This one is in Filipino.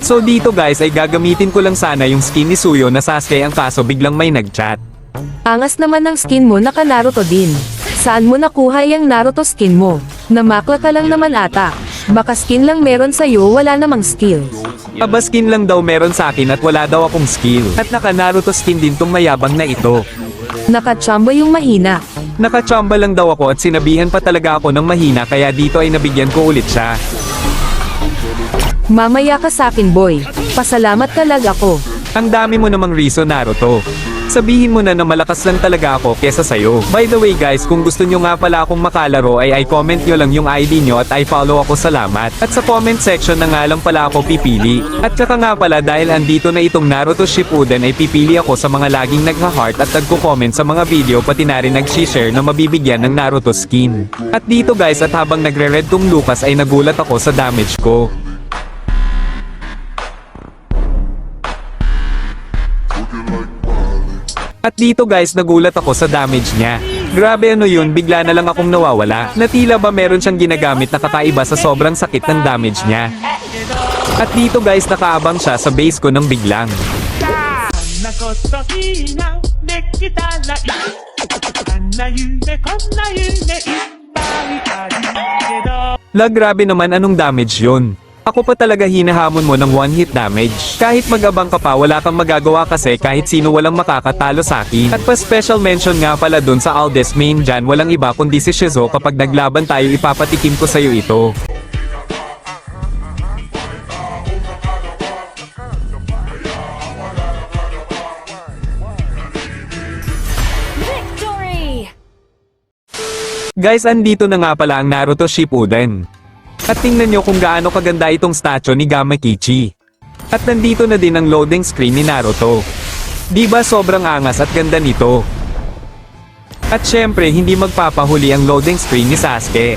So dito guys ay gagamitin ko lang sana yung skin ni Suyo na Sasuke, ang kaso biglang may nag-chat. Angas naman ng skin mo, naka Naruto din. Saan mo nakuha yung Naruto skin mo? Namakla ka lang naman ata. Baka skin lang meron sa'yo, wala namang skill. Aba skin lang daw meron sa akin at wala daw akong skill. At naka Naruto skin din tong mayabang na ito. Nakachamba yung mahina. Nakachamba lang daw ako at sinabihan pa talaga ako ng mahina, kaya dito ay nabigyan ko ulit siya. Mamaya ka sakin boy. Pasalamat talaga ako. Ang dami mo namang reason, Naruto. Sabihin mo na malakas lang talaga ako kesa sayo. By the way guys, kung gusto nyo nga pala akong makalaro ay i-comment nyo lang yung ID nyo at i-follow ako, salamat. At sa comment section na nga lang pala ako pipili. At saka nga pala, dahil andito na itong Naruto Shippuden ay pipili ako sa mga laging nagha-heart at nagko-comment sa mga video, pati na rin nag-share na mabibigyan ng Naruto skin. At dito guys, at habang nagre-red tong Lucas ay nagulat ako sa damage ko. At dito guys, nagulat ako sa damage niya. Grabe, ano yun, bigla na lang akong nawawala. Na tila ba meron siyang ginagamit na kakaiba sa sobrang sakit ng damage niya. At dito guys, nakaabang siya sa base ko ng biglang. La, grabe naman, anong damage yun? Ako pa talaga hinahamon mo ng one hit damage. Kahit mag-abang ka pa, wala kang magagawa kasi kahit sino walang makakatalo sa akin. At pa special mention nga pala dun sa Aldes main dyan, walang iba kundi si Shizo. Kapag naglaban tayo, ipapatikim ko sa'yo ito. Victory! Guys, andito na nga pala ang Naruto Shippuden. At tingnan nyo kung gaano kaganda itong statue ni Gamakichi. At nandito na din ang loading screen ni Naruto. Diba sobrang angas at ganda nito? At syempre hindi magpapahuli ang loading screen ni Sasuke.